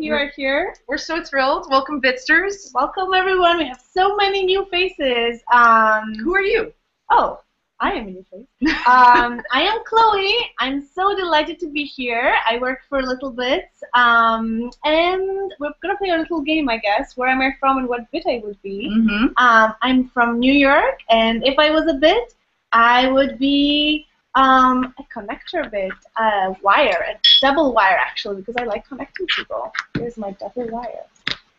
you are here. We're so thrilled. Welcome, bitsters. Welcome, everyone. We have so many new faces. Who are you? Oh, I am a new face. I am Chloe. I'm so delighted to be here. I work for littleBits, and we're going to play a little game, I guess. Where am I from and what bit I would be. I'm from New York, and if I was a bit, I would be a connector bit, a wire, a double wire, actually, because I like connecting people. Here's my double wire.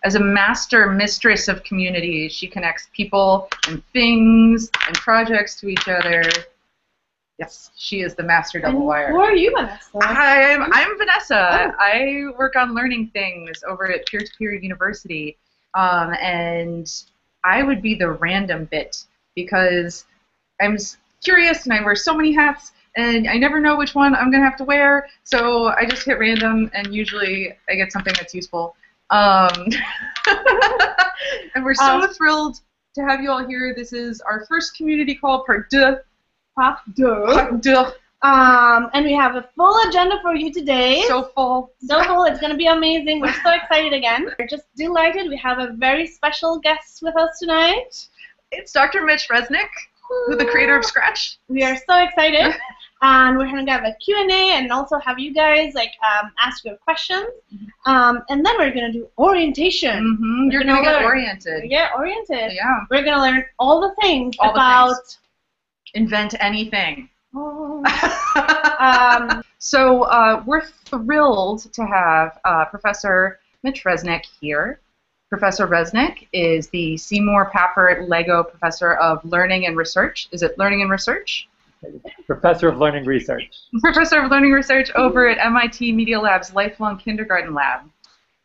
As a master mistress of community, she connects people and things and projects to each other. Yes, she is the master double wire. Who are you, Vanessa? I'm Vanessa. Oh. I work on learning things over at Peer-to-Peer University, and I would be the random bit because I'm curious and I wear so many hats and I never know which one I'm going to have to wear, so I just hit random and usually I get something that's useful. And we're so thrilled to have you all here. This is our first community call, part deux. And we have a full agenda for you today. So full. So full. It's going to be amazing. We're so excited again. We're just delighted. We have a very special guest with us tonight. It's Dr. Mitch Resnick, the creator of Scratch. We are so excited. And we're going to have a Q&A and also have you guys ask your questions. And then we're going to do orientation. You're going to get oriented. Yeah, oriented. Yeah. We're going to learn all the things all about... The things. Invent anything. Oh. So we're thrilled to have Professor Mitch Resnick here. Professor Resnick is the Seymour Papert Lego Professor of Learning and Research. Is it Learning and Research? Professor of Learning Research. Professor of Learning Research over at MIT Media Lab's Lifelong Kindergarten Lab.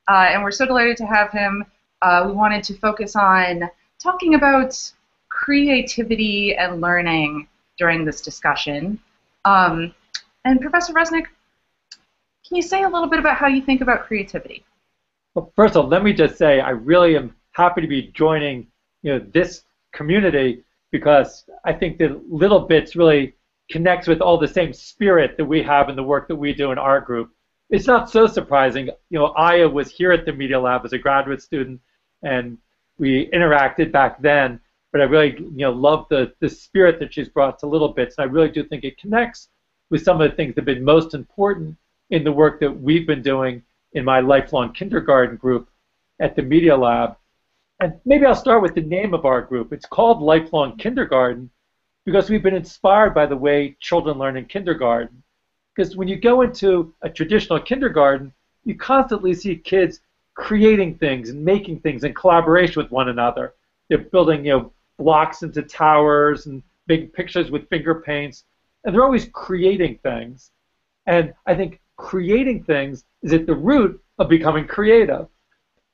And we're so delighted to have him. We wanted to focus on talking about creativity and learning during this discussion. And Professor Resnick, can you say a little bit about how you think about creativity? Well, first of all, let me just say I really am happy to be joining this community because I think that littleBits really connects with all the same spirit that we have in the work that we do in our group. It's not so surprising. Aya was here at the Media Lab as a graduate student, and we interacted back then. But I really love the spirit that she's brought to littleBits, and I really do think it connects with some of the things that have been most important in the work that we've been doing in my lifelong kindergarten group at the Media Lab. And maybe I'll start with the name of our group. It's called Lifelong Kindergarten because we've been inspired by the way children learn in kindergarten. Because when you go into a traditional kindergarten, you constantly see kids creating things and making things in collaboration with one another. They're building blocks into towers and making pictures with finger paints, and they're always creating things. And I think creating things is at the root of becoming creative.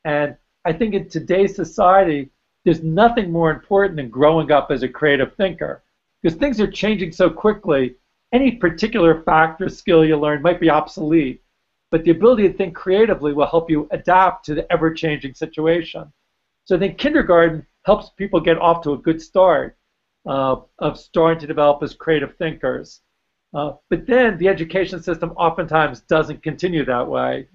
And I think in today's society, there's nothing more important than growing up as a creative thinker. Because things are changing so quickly, any particular fact or skill you learn might be obsolete. But the ability to think creatively will help you adapt to the ever-changing situation. So I think kindergarten helps people get off to a good start of starting to develop as creative thinkers. But then the education system oftentimes doesn't continue that way.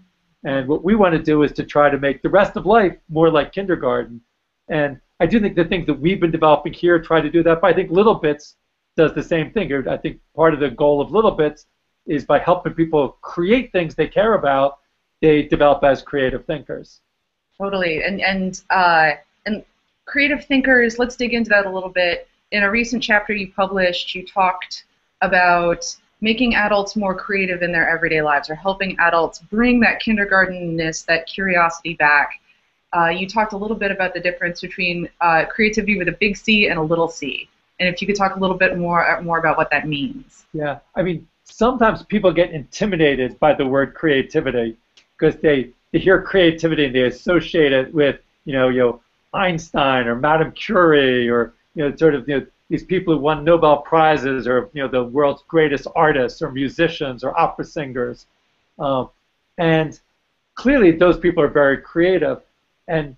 And what we want to do is to try to make the rest of life more like kindergarten. And I do think the things that we've been developing here try to do that, but I think littleBits does the same thing. I think part of the goal of littleBits is by helping people create things they care about, they develop as creative thinkers. Totally. And creative thinkers, let's dig into that a little bit. In a recent chapter you published, you talked about making adults more creative in their everyday lives, or helping adults bring that kindergartenness, that curiosity back. You talked a little bit about the difference between creativity with a big C and a little c. And if you could talk a little bit more about what that means. Yeah, I mean, sometimes people get intimidated by the word creativity because they hear creativity and they associate it with, Einstein or Madame Curie or, these people who won Nobel Prizes or, the world's greatest artists or musicians or opera singers. And clearly those people are very creative. And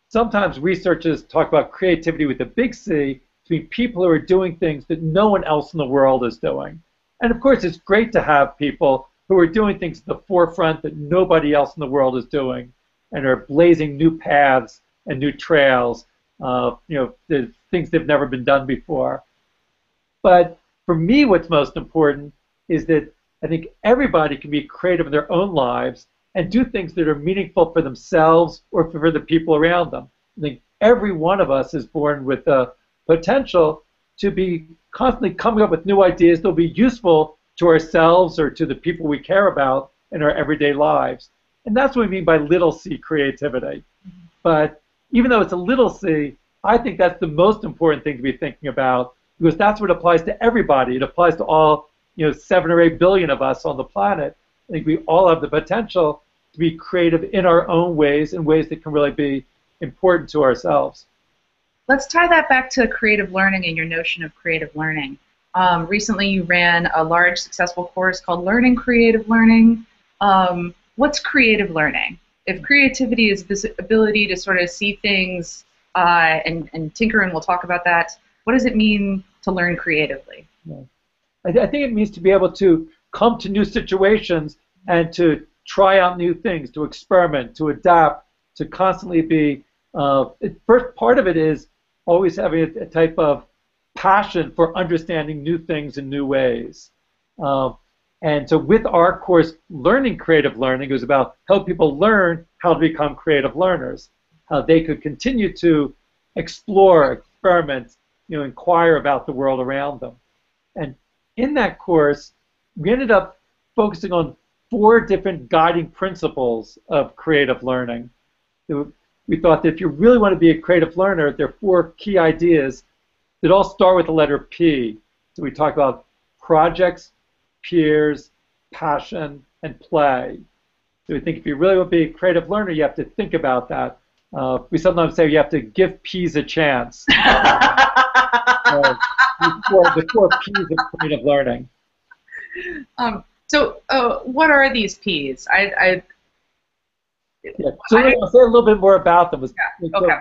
sometimes researchers talk about creativity with a big C between people who are doing things that no one else in the world is doing. And of course, it's great to have people who who are doing things at the forefront that nobody else in the world is doing, and are blazing new paths and new trails, the things that have never been done before. But for me, what's most important is that I think everybody can be creative in their own lives and do things that are meaningful for themselves or for the people around them. I think every one of us is born with the potential to be constantly coming up with new ideas that will be useful to ourselves or to the people we care about in our everyday lives. And that's what we mean by little c creativity. But even though it's a little c, I think that's the most important thing to be thinking about, because that's what applies to everybody. It applies to all 7 or 8 billion of us on the planet. I think we all have the potential to be creative in our own ways, in ways that can really be important to ourselves. Let's tie that back to creative learning and your notion of creative learning. Recently you ran a large successful course called Learning Creative Learning. What's creative learning? If creativity is this ability to sort of see things and tinker, and we'll talk about that, what does it mean to learn creatively? Yeah. I think it means to be able to come to new situations and to try out new things, to experiment, to adapt, to constantly be, first part of it is always having a type of passion for understanding new things in new ways. And so with our course, Learning Creative Learning, it was about help people learn how to become creative learners, how they could continue to explore, experiment, inquire about the world around them. And in that course, we ended up focusing on 4 different guiding principles of creative learning. We thought that if you really want to be a creative learner, there are 4 key ideas that all start with the letter P. So we talk about projects, peers, passion, and play. So we think if you really want to be a creative learner, you have to think about that. We sometimes say you have to give P's a chance. The 4 P's of creative learning. So what are these P's? So I'll say a little bit more about them. Yeah. Okay.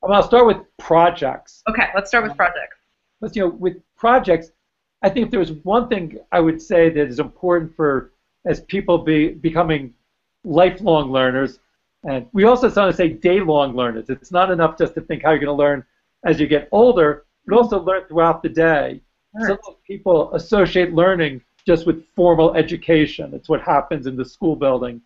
I'll start with projects. Okay, let's start with projects. But with projects, I think if there was one thing I would say that is important for as people becoming lifelong learners, and we also sometimes say day-long learners. It's not enough just to think how you're going to learn as you get older, but also learn throughout the day. Right. Some people associate learning just with formal education. It's what happens in the school building.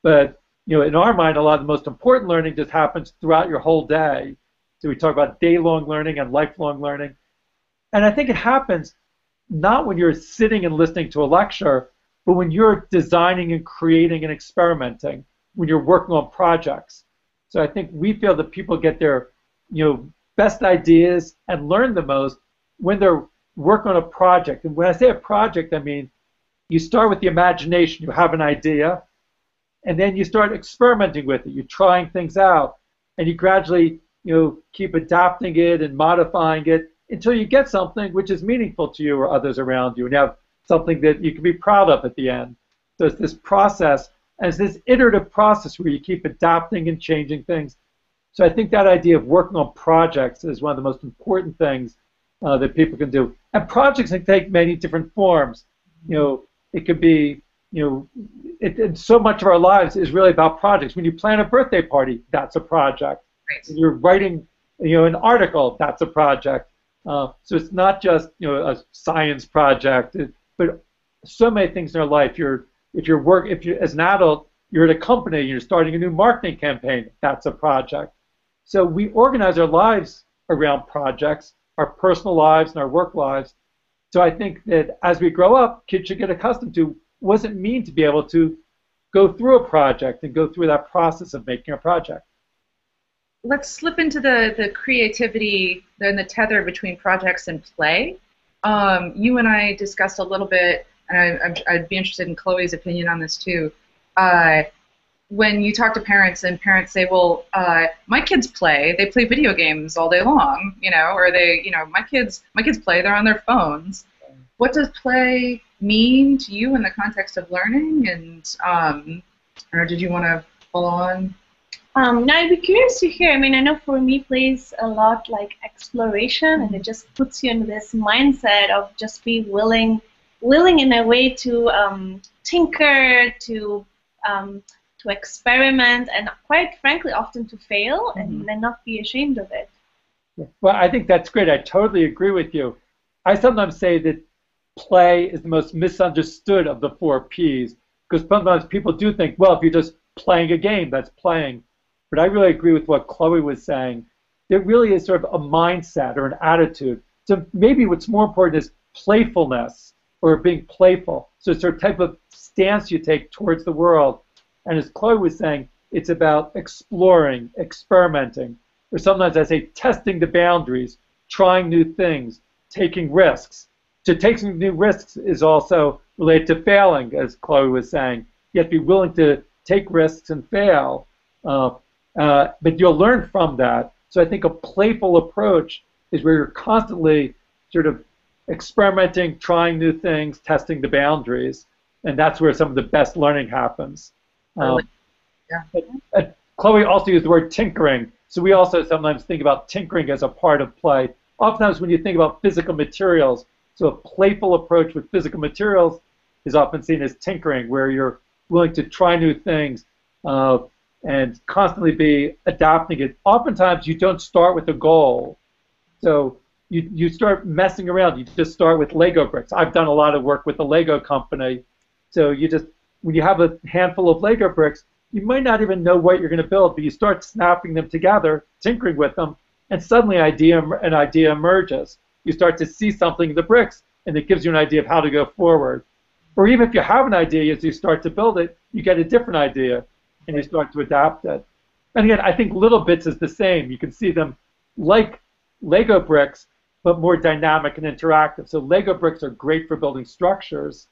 But in our mind, a lot of the most important learning just happens throughout your whole day. So we talk about day-long learning and lifelong learning. And I think it happens not when you're sitting and listening to a lecture, but when you're designing and creating and experimenting, when you're working on projects. So I think we feel that people get their best ideas and learn the most when they're working on a project. And when I say a project, I mean you start with the imagination. You have an idea, and then you start experimenting with it. You're trying things out, and you gradually keep adapting it and modifying it until you get something which is meaningful to you or others around you, and you have something that you can be proud of at the end. So it's this process, and it's this iterative process where you keep adapting and changing things. So I think that idea of working on projects is one of the most important things that people can do. And projects can take many different forms. It could be, so much of our lives is really about projects. When you plan a birthday party, that's a project. Right. When you're writing, an article, that's a project. So it's not just, a science project, but so many things in our life. If you're as an adult, you're at a company, you're starting a new marketing campaign, that's a project. So we organize our lives around projects, our personal lives and our work lives. So I think that as we grow up, kids should get accustomed to what does it mean to be able to go through a project and go through that process of making a project. Let's slip into the creativity and the tether between projects and play. You and I discussed a little bit, and I'd be interested in Chloe's opinion on this too. When you talk to parents and parents say, well, my kids play, they play video games all day long, or they, my kids play, they're on their phones. What does play mean to you in the context of learning? And or did you want to follow on? Now I'd be curious to hear. I mean, I know for me, play is a lot like exploration, and it just puts you into this mindset of just be willing in a way to tinker, to experiment, and quite frankly, often to fail and then not be ashamed of it. Well, I think that's great. I totally agree with you. I sometimes say that play is the most misunderstood of the 4 Ps, because sometimes people do think, well, if you're just playing a game, that's playing. But I really agree with what Chloe was saying. There really is sort of a mindset or an attitude. So maybe what's more important is playfulness, or being playful. So it's a type of stance you take towards the world. And as Chloe was saying, it's about exploring, experimenting, or sometimes I say testing the boundaries, trying new things, taking risks. So taking new risks is also related to failing, as Chloe was saying. You have to be willing to take risks and fail, but you'll learn from that. So I think a playful approach is where you're constantly sort of experimenting, trying new things, testing the boundaries, and that's where some of the best learning happens. Chloe also used the word tinkering, so we also sometimes think about tinkering as a part of play. Oftentimes when you think about physical materials, so a playful approach with physical materials is often seen as tinkering, where you're willing to try new things and constantly be adapting it. Oftentimes you don't start with a goal. So you start messing around. You just start with Lego bricks. I've done a lot of work with the Lego company. So when you have a handful of Lego bricks, you might not even know what you're going to build, but you start snapping them together, tinkering with them, and suddenly an idea emerges. You start to see something in the bricks, and it gives you an idea of how to go forward. Or even if you have an idea, as you start to build it, you get a different idea, and you start to adapt it. And again, I think littleBits is the same. You can see them like Lego bricks, but more dynamic and interactive. So Lego bricks are great for building structures,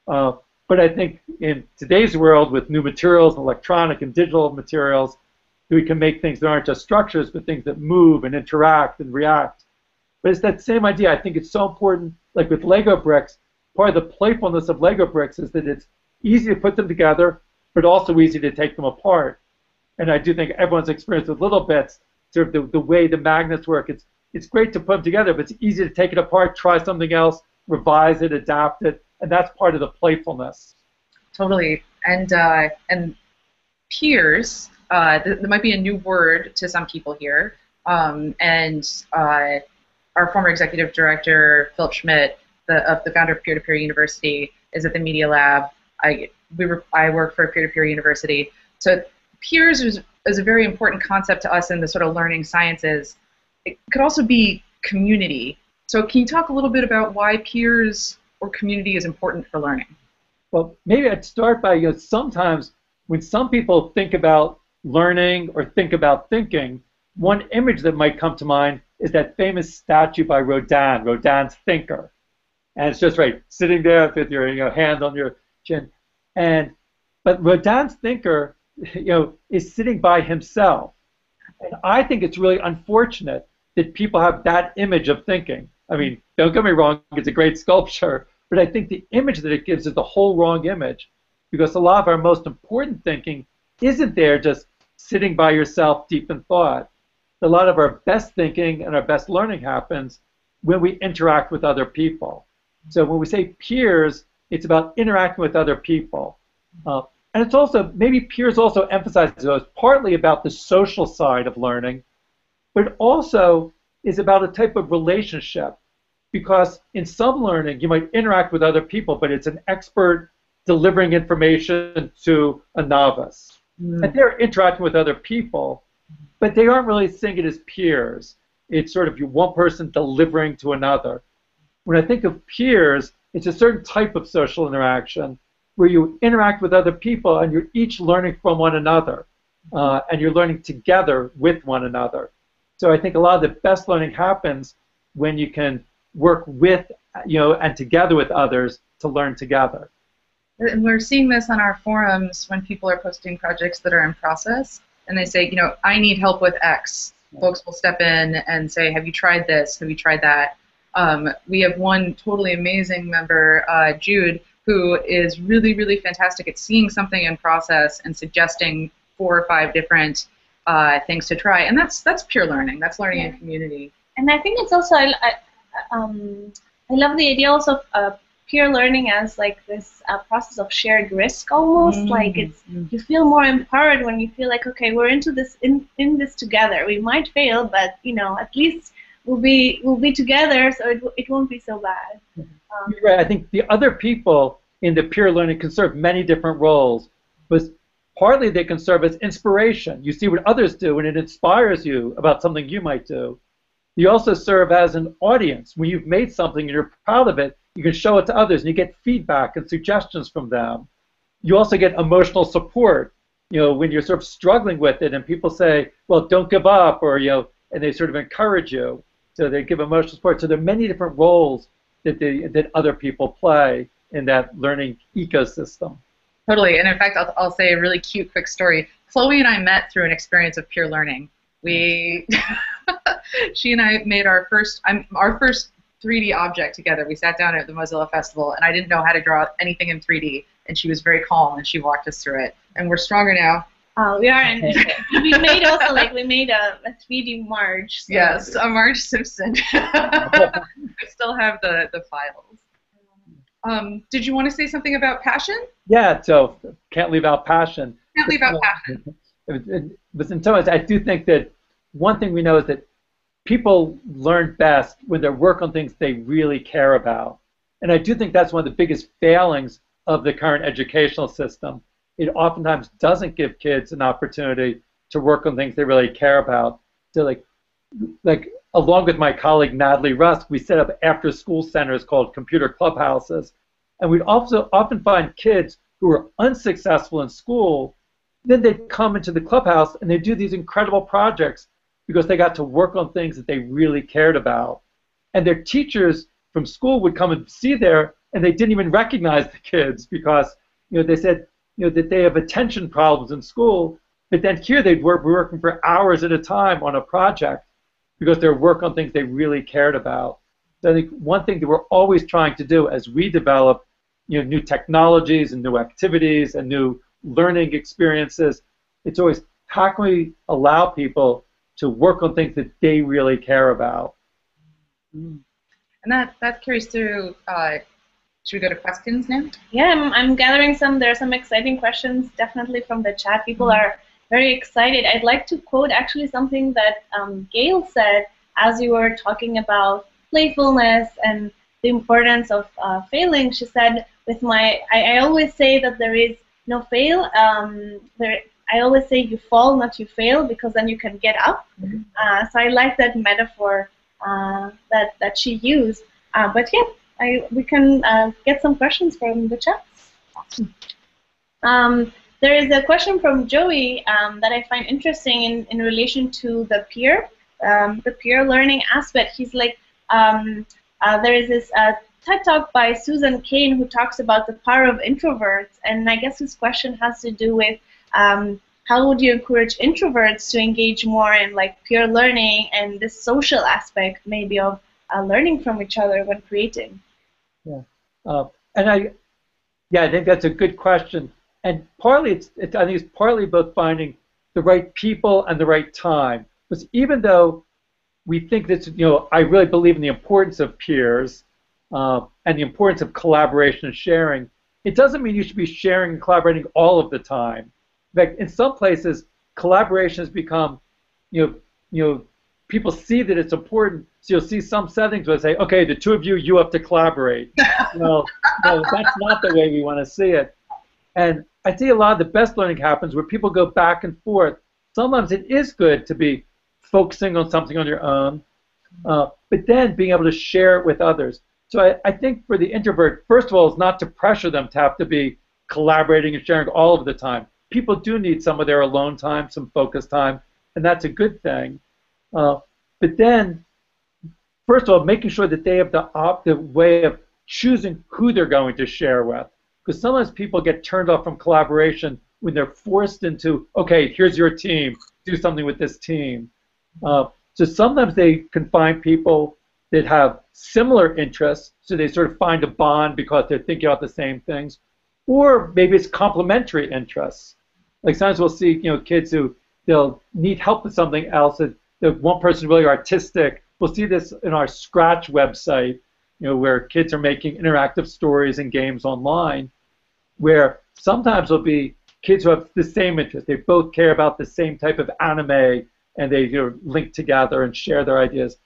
but I think in today's world with new materials, and electronic and digital materials, we can make things that aren't just structures, but things that move and interact and react. But it's that same idea. I think it's so important, like with Lego bricks, part of the playfulness of Lego bricks is that it's easy to put them together, but also easy to take them apart. And I do think everyone's experience with littleBits, sort of the way the magnets work, it's great to put them together, but it's easy to take it apart, try something else, revise it, adapt it, and that's part of the playfulness. Totally. And peers, there might be a new word to some people here, and our former executive director, Philip Schmidt, the founder of Peer-to-Peer University, is at the Media Lab. I work for a peer-to-peer university. So peers is a very important concept to us in the sort of learning sciences. It could also be community. So can you talk a little bit about why peers or community is important for learning? Well, maybe I'd start by, sometimes when some people think about learning or think about thinking, one image that might come to mind is that famous statue by Rodin, Rodin's Thinker. And it's just right, sitting there with your hand on your chin. But Rodin's Thinker, is sitting by himself. And I think it's really unfortunate that people have that image of thinking. I mean, don't get me wrong, it's a great sculpture, but I think the image that it gives is the whole wrong image, because a lot of our most important thinking isn't there just sitting by yourself deep in thought. A lot of our best thinking and our best learning happens when we interact with other people. So when we say peers, it's about interacting with other people. And it's also, maybe peers also emphasize those, partly about the social side of learning, but also is about a type of relationship. Because in some learning, you might interact with other people, but it's an expert delivering information to a novice. And they're interacting with other people, but they aren't really seeing it as peers. It's sort of one person delivering to another. When I think of peers, it's a certain type of social interaction where you interact with other people and you're each learning from one another, and you're learning together with one another. So I think a lot of the best learning happens when you can work with, and together with others to learn together. And we're seeing this on our forums when people are posting projects that are in process, and they say, I need help with X. Folks will step in and say, have you tried this? Have you tried that? We have one totally amazing member, Jude, who is really, really fantastic at seeing something in process and suggesting 4 or 5 different things to try. And that's pure learning. That's learning in community. And I think it's also, I love the idea also of peer learning as like this process of shared risk almost. Like you feel more empowered when you feel like, okay, we're into this in this together. We might fail, but at least we'll be together, so it won't be so bad. You're right. I think the other people in the peer learning can serve many different roles, but partly they can serve as inspiration. You see what others do, and it inspires you about something you might do. You also serve as an audience. When you've made something and you're proud of it, you can show it to others, and you get feedback and suggestions from them. You also get emotional support, when you're sort of struggling with it, and people say, well, don't give up, or, and they sort of encourage you. So they give emotional support. So there are many different roles that other people play in that learning ecosystem. Totally. And in fact, I'll say a really cute, quick story. Chloe and I met through an experience of peer learning. She and I made our first 3D object together. We sat down at the Mozilla Festival, and I didn't know how to draw anything in 3D, and she was very calm, and she walked us through it. And we're stronger now. We are, and we made also we made a 3D Marge. So. Yes, a Marge Simpson. I still have the files. Did you want to say something about passion? Yeah, so can't leave out passion. Can't leave out passion. But in some ways, I do think that one thing we know is that people learn best when they work on things they really care about. And I do think that's one of the biggest failings of the current educational system. It oftentimes doesn't give kids an opportunity to work on things they really care about. So like along with my colleague Natalie Rusk, we set up after-school centers called computer clubhouses. And we'd also often find kids who were unsuccessful in school, then they'd come into the clubhouse and they'd do these incredible projects because they got to work on things that they really cared about. And their teachers from school would come and see there, and they didn't even recognize the kids because they said that they have attention problems in school, but then here they'd be working for hours at a time on a project because they work on things they really cared about. So I think one thing that we're always trying to do as we develop new technologies and new activities and new learning experiences, it's always how can we allow people to work on things that they really care about. And that carries through. Should we go to questions now? Yeah, I'm gathering some. There are some exciting questions definitely from the chat. People are very excited. I'd like to quote actually something that Gayle said as you were talking about playfulness and the importance of failing. She said, I always say that there is no fail. I always say you fall, not you fail, because then you can get up. So I like that metaphor that she used. But yeah, we can get some questions from the chat. There is a question from Joey that I find interesting in relation to the peer learning aspect. He's like, there is this TED Talk by Susan Cain who talks about the power of introverts, and I guess his question has to do with how would you encourage introverts to engage more in peer learning and this social aspect maybe of learning from each other when creating? Yeah, I think that's a good question, and partly I think it's partly about finding the right people and the right time. Because even though we think that I really believe in the importance of peers and the importance of collaboration and sharing, it doesn't mean you should be sharing and collaborating all of the time. In fact, in some places, collaboration has become, people see that it's important, so you'll see some settings where they say, okay, the two of you have to collaborate. No, that's not the way we want to see it. And I see a lot of the best learning happens where people go back and forth. Sometimes it is good to be focusing on something on your own, but then being able to share it with others. So I think for the introvert, first of all, is not to pressure them to have to be collaborating and sharing all of the time. People do need some of their alone time, some focus time, and that's a good thing. But then, first of all, making sure that they have the way of choosing who they're going to share with. Because sometimes people get turned off from collaboration when they're forced into, okay, here's your team, do something with this team. So sometimes they can find people that have similar interests, so they sort of find a bond because they're thinking about the same things. Or maybe it's complementary interests. Like sometimes we'll see, kids who they'll need help with something else. That one person is really artistic. We'll see this in our Scratch website. where kids are making interactive stories and games online, where sometimes there'll be kids who have the same interest. They both care about the same type of anime, and they link together and share their ideas.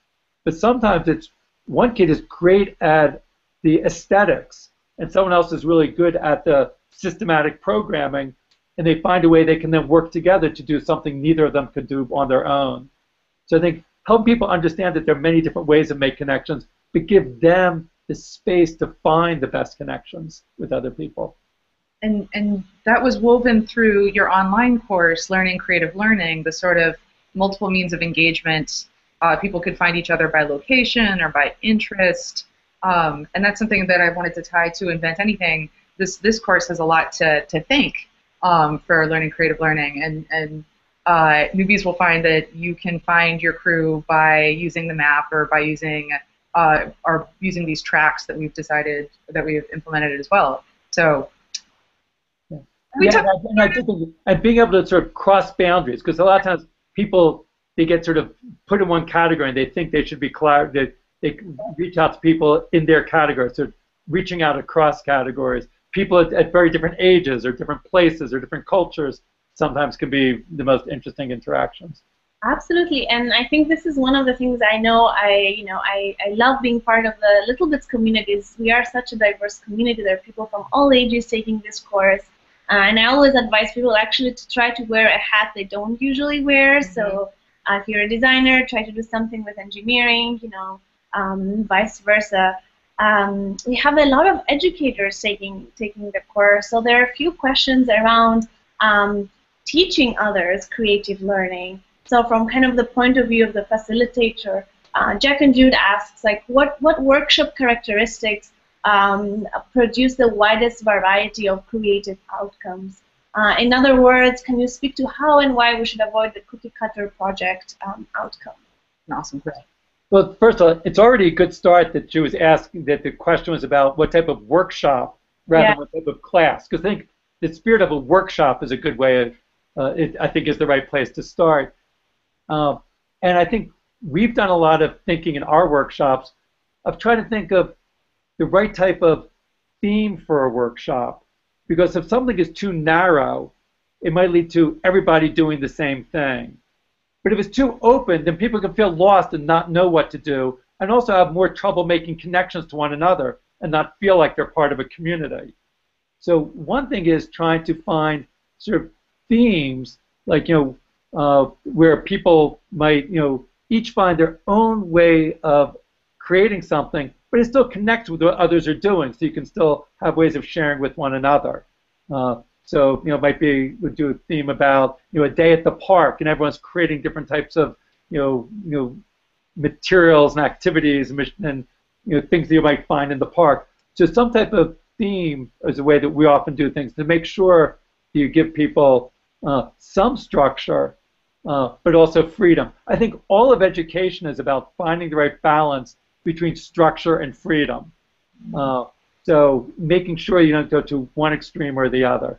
But sometimes it's one kid is great at the aesthetics, and someone else is really good at the systematic programming, and they find a way they can then work together to do something neither of them could do on their own. So I think help people understand that there are many different ways to make connections, but give them the space to find the best connections with other people. And that was woven through your online course, Learning Creative Learning, the sort of multiple means of engagement. People could find each other by location or by interest. And that's something that I wanted to tie to Invent Anything. This course has a lot to thank for Learning Creative Learning. And newbies will find that you can find your crew by using the map or by using these tracks that we've decided that we've implemented as well. So. And being able to sort of cross boundaries, because a lot of times people, they get sort of put in one category and they think they should be they reach out to people in their category. So reaching out across categories, people at very different ages or different places or different cultures sometimes can be the most interesting interactions. Absolutely, and I think this is one of the things I know. I love being part of the littleBits communities. We are such a diverse community. There are people from all ages taking this course. And I always advise people actually to try to wear a hat they don't usually wear. Mm-hmm. So if you're a designer, try to do something with engineering, vice versa. We have a lot of educators taking the course. So there are a few questions around teaching others creative learning. So from kind of the point of view of the facilitator, Jack and Jude asks, like, what workshop characteristics produce the widest variety of creative outcomes? In other words, can you speak to how and why we should avoid the cookie-cutter project outcome? Awesome question. Well, first of all, it's already a good start that she was asking, that the question was about what type of workshop rather than what type of class. Because I think the spirit of a workshop is a good way of, I think is the right place to start. And I think we've done a lot of thinking in our workshops of trying to think of the right type of theme for a workshop, because if something is too narrow, it might lead to everybody doing the same thing. But if it's too open, then people can feel lost and not know what to do, and also have more trouble making connections to one another and not feel like they're part of a community. So one thing is trying to find sort of themes, like where people might each find their own way of creating something, but it still connects with what others are doing, so you can still have ways of sharing with one another. So might be, we'll do a theme about a day at the park, and everyone's creating different types of materials and activities and things that you might find in the park. So some type of theme is a way that we often do things to make sure you give people some structure, but also freedom. I think all of education is about finding the right balance between structure and freedom. So making sure you don't go to one extreme or the other.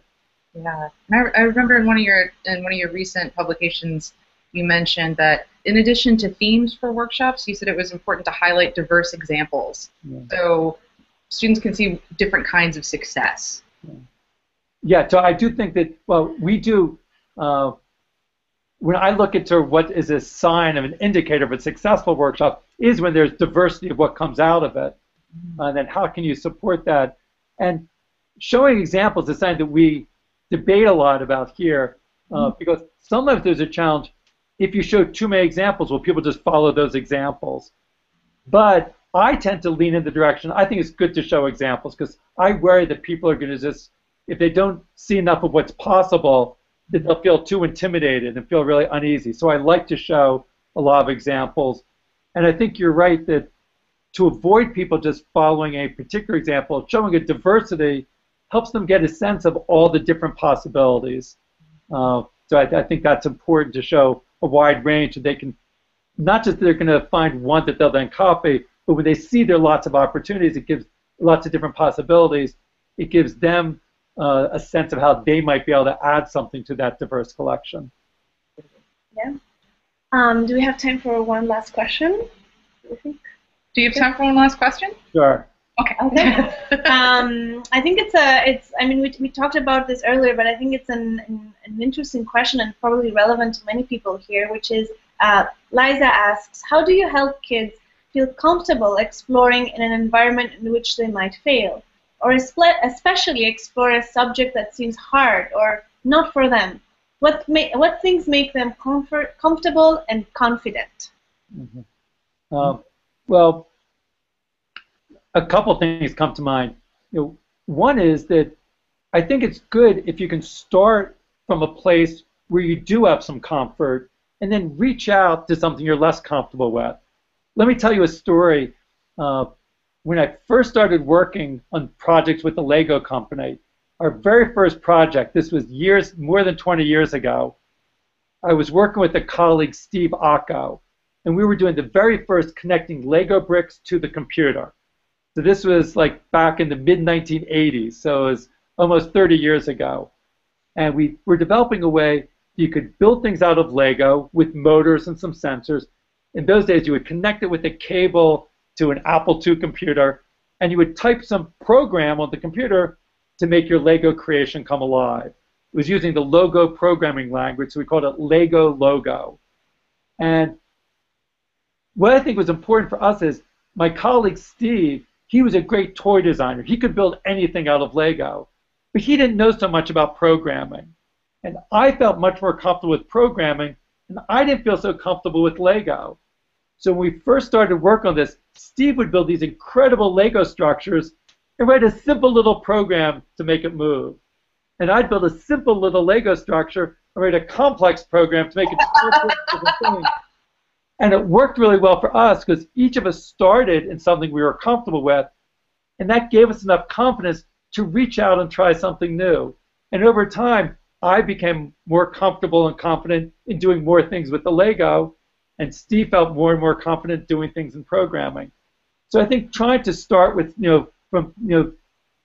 Yeah, and I remember in one of your recent publications, you mentioned that in addition to themes for workshops, you said it was important to highlight diverse examples, so students can see different kinds of success. Yeah, so I do think that, well, we do, when I look at what is a sign of an indicator of a successful workshop is when there's diversity of what comes out of it. And then how can you support that? And showing examples is something that we debate a lot about here, because sometimes there's a challenge. If you show too many examples, will people just follow those examples? But I tend to lean in the direction, I think it's good to show examples, because I worry that people are going to just, if they don't see enough of what's possible, that they'll feel too intimidated and feel really uneasy. So I like to show a lot of examples. And I think you're right that to avoid people just following a particular example, showing a diversity helps them get a sense of all the different possibilities. So I think that's important to show a wide range, so they can, not just they're going to find one that they'll then copy, but when they see there are lots of opportunities, it gives lots of different possibilities. It gives them a sense of how they might be able to add something to that diverse collection. Yeah. Do we have time for one last question? I think. Do you have time for one last question? Sure. Okay. I think I mean, we talked about this earlier, but I think it's an interesting question and probably relevant to many people here, which is, Liza asks, how do you help kids feel comfortable exploring in an environment in which they might fail, or especially explore a subject that seems hard or not for them? What things make them comfortable and confident? Mm-hmm. Well, a couple things come to mind. One is that I think it's good if you can start from a place where you do have some comfort and then reach out to something you're less comfortable with. Let me tell you a story. When I first started working on projects with the Lego company, our very first project, this was more than 20 years ago, I was working with a colleague, Steve Acco, and we were doing the very first connecting Lego bricks to the computer. So this was like back in the mid-1980s, so it was almost 30 years ago. And we were developing a way you could build things out of Lego with motors and some sensors. In those days, you would connect it with a cable to an Apple II computer, and you would type some program on the computer to make your Lego creation come alive. It was using the Logo programming language, so we called it Lego Logo. And what I think was important for us is my colleague Steve, he was a great toy designer. He could build anything out of Lego, but he didn't know so much about programming. And I felt much more comfortable with programming, and I didn't feel so comfortable with Lego. So when we first started work on this, Steve would build these incredible Lego structures and write a simple little program to make it move. And I'd build a simple little Lego structure and write a complex program to make it different things. And it worked really well for us because each of us started in something we were comfortable with, and that gave us enough confidence to reach out and try something new. And over time, I became more comfortable and confident in doing more things with the Lego, and Steve felt more and more confident doing things in programming. So I think trying to start with, from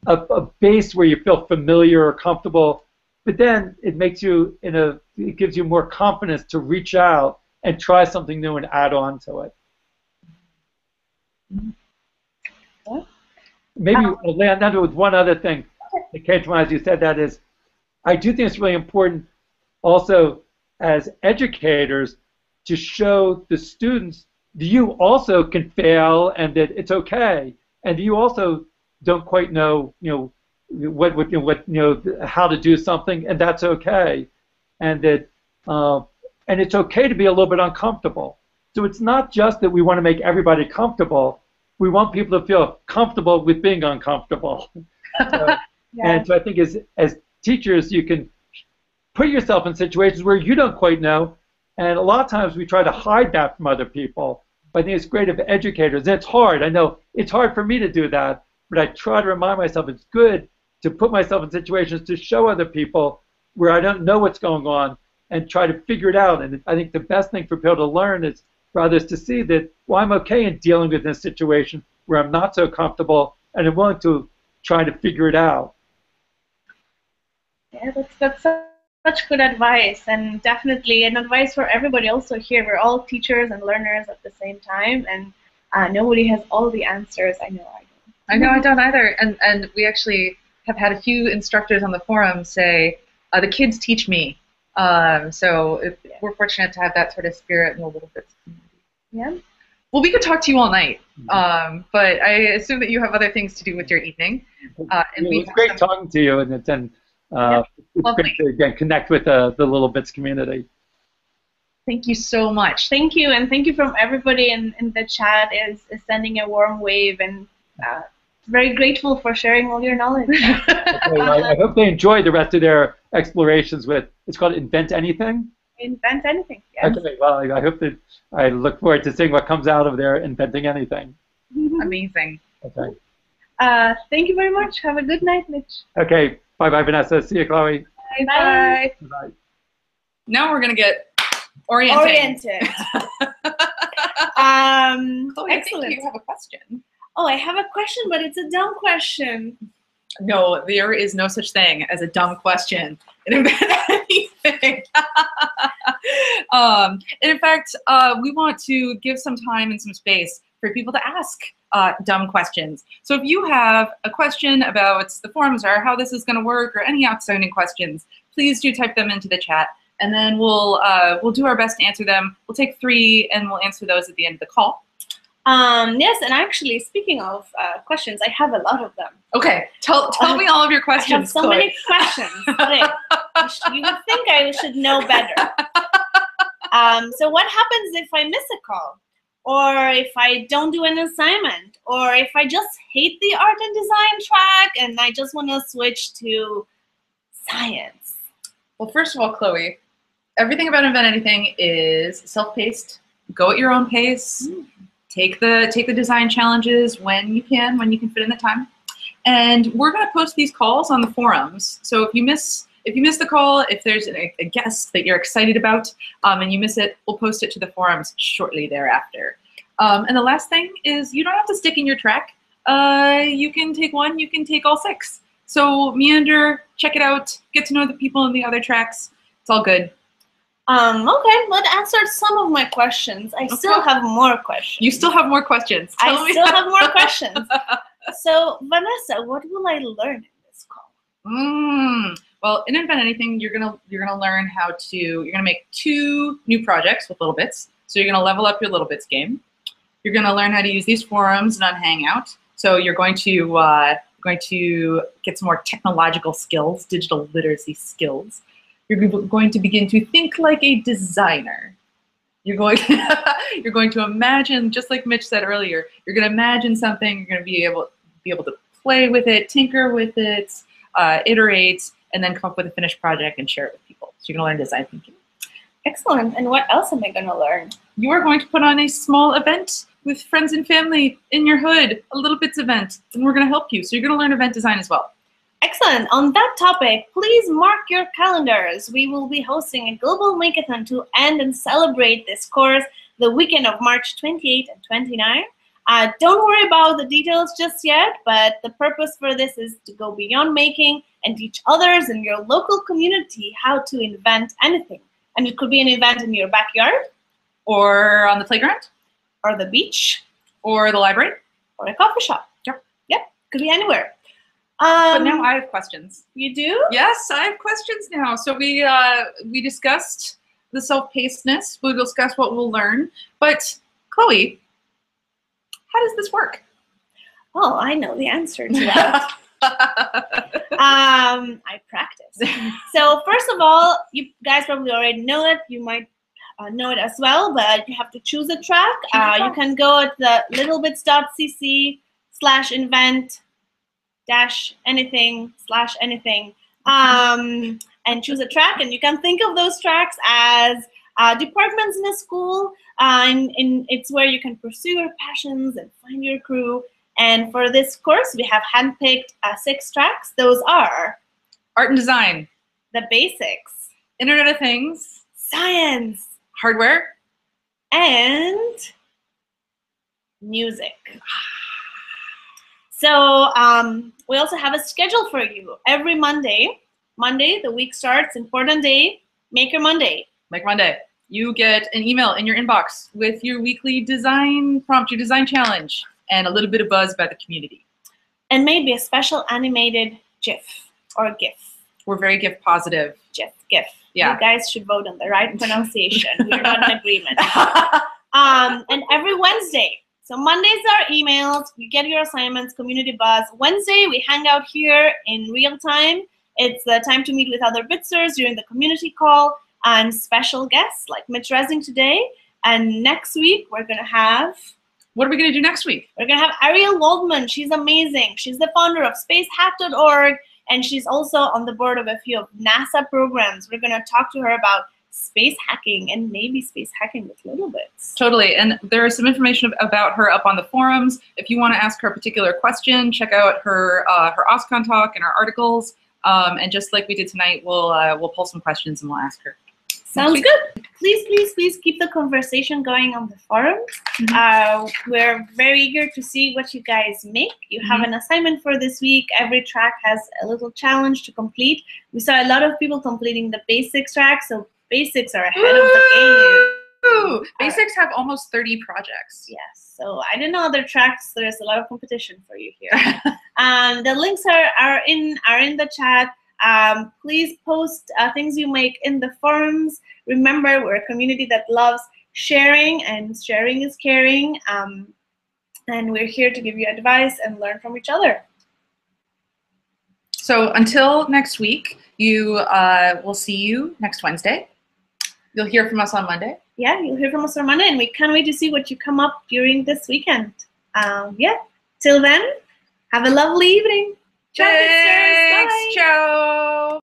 a base where you feel familiar or comfortable, but then it makes you it gives you more confidence to reach out and try something new and add on to it. Maybe I'll land down to with one other thing that came to mind as you said that is, I do think it's really important also as educators to show the students that you also can fail and that it's okay, and you also don't quite know, how to do something, and that's okay, and that and it's okay to be a little bit uncomfortable. So it's not just that we want to make everybody comfortable. We want people to feel comfortable with being uncomfortable. And so I think as teachers, you can put yourself in situations where you don't quite know, and a lot of times we try to hide that from other people. But I think it's great of educators, and it's hard. I know it's hard for me to do that, but I try to remind myself it's good to put myself in situations to show other people where I don't know what's going on and try to figure it out. And I think the best thing for people to learn is for others to see that, well, I'm okay in dealing with this situation where I'm not so comfortable, and I'm willing to try to figure it out. Yeah, that's such good advice, and definitely an advice for everybody also here. We're all teachers and learners at the same time, and nobody has all the answers. I know I don't. I know I don't either. And we actually have had a few instructors on the forum say, the kids teach me. So we're fortunate to have that sort of spirit in the littleBits community. Yeah. Well, we could talk to you all night, but I assume that you have other things to do with your evening. It's great talking to you, and it's great to again connect with the littleBits community. Thank you so much. Thank you, and thank you from everybody in the chat is sending a warm wave, and very grateful for sharing all your knowledge. Okay, well, I hope they enjoy the rest of their explorations with, it's called Invent Anything? Invent Anything, yes. Okay, well, I hope that, I look forward to seeing what comes out of there Inventing Anything. Amazing. Okay. Thank you very much. Have a good night, Mitch. Okay, bye-bye, Vanessa. See you, Chloe. Bye. Bye. Now we're going to get oriented. Chloe, Excellent. I think you have a question. Oh, I have a question, but it's a dumb question. No, there is no such thing as a dumb question in Invent Anything. In fact, we want to give some time and some space for people to ask dumb questions. So if you have a question about the forums or how this is going to work or any outstanding questions, please do type them into the chat, and then we'll do our best to answer them. We'll take 3, and we'll answer those at the end of the call. Yes, and actually, speaking of questions, I have a lot of them. Okay, tell me all of your questions. I have so many questions. You would think I should know better. So what happens if I miss a call? Or if I don't do an assignment? Or if I just hate the art and design track and I just want to switch to science? Well, first of all, Chloe, everything about Invent Anything is self-paced. Go at your own pace. Take the design challenges when you can fit in the time. And we're going to post these calls on the forums. So if you miss the call, if there's a guest that you're excited about and you miss it, we'll post it to the forums shortly thereafter. And the last thing is you don't have to stick in your track. You can take one, you can take all 6. So meander, check it out, get to know the people in the other tracks. It's all good. Okay, that answered some of my questions. I still have more questions. You still have more questions. I still have more questions. So, Vanessa, what will I learn in this call? Well, in Invent Anything, you're gonna learn you're gonna make 2 new projects with littleBits. So you're gonna level up your littleBits game. You're gonna learn how to use these forums and Unhangout. So you're going to get some more technological skills, digital literacy skills. You're going to begin to think like a designer. You're going to imagine, just like Mitch said earlier, you're going to imagine something, you're going to be able to play with it, tinker with it, iterate, and then come up with a finished project and share it with people. So you're going to learn design thinking. Excellent. And what else am I going to learn? You are going to put on a small event with friends and family in your hood, a littleBits event, and we're going to help you. So you're going to learn event design as well. Excellent. On that topic, please mark your calendars. We will be hosting a global makeathon to end and celebrate this course the weekend of March 28 and 29. Don't worry about the details just yet, but the purpose for this is to go beyond making and teach others in your local community how to invent anything. And it could be an event in your backyard, or on the playground, or the beach, or the library, or a coffee shop. Yep, could be anywhere. But now I have questions. You do? Yes, I have questions now. So we discussed the self-pacedness. We'll discuss what we'll learn. But Chloe, how does this work? Oh, I know the answer to that. I practice. So first of all, you guys probably already know it. You might know it as well, but you have to choose a track. You can go at the littlebits.cc/invent-anything/anything and choose a track, and you can think of those tracks as departments in a school. It's where you can pursue your passions and find your crew. And for this course, we have handpicked 6 tracks. Those are art and design, the basics, Internet of Things, science, hardware, and music. So we also have a schedule for you. Every Monday, the week starts, important day, Maker Monday. Maker Monday. You get an email in your inbox with your weekly design prompt, your design challenge, and a little bit of buzz about the community. And maybe a special animated GIF or GIF. We're very GIF positive. GIF. Yeah. You guys should vote on the right pronunciation. We're not in agreement. And every Wednesday. So Mondays are emails. You get your assignments, community buzz. Wednesday, we hang out here in real time. It's the time to meet with other bitsters during the community call and special guests like Mitch Resnick today. And next week, we're going to have... What are we going to do next week? We're going to have Ariel Waldman. She's amazing. She's the founder of spacehack.org, and she's also on the board of a few of NASA programs. We're going to talk to her about space hacking and maybe space hacking with littleBits. Totally, and there is some information about her up on the forums. If you want to ask her a particular question, check out her OSCON talk and our articles. And just like we did tonight, we'll pull some questions and we'll ask her. Sounds good. Please keep the conversation going on the forums. We're very eager to see what you guys make. You have an assignment for this week. Every track has a little challenge to complete. We saw a lot of people completing the basics track, so basics are ahead of the game. Ooh, Basics have almost 30 projects. Yes, so I didn't know other tracks. There's a lot of competition for you here. The links are in the chat. Please post things you make in the forums. Remember, we're a community that loves sharing, and sharing is caring. And we're here to give you advice and learn from each other. So until next week, we'll see you next Wednesday. You'll hear from us on Monday. Yeah, you'll hear from us on Monday, and we can't wait to see what you come up during this weekend. Yeah, till then, have a lovely evening. Thanks, ciao.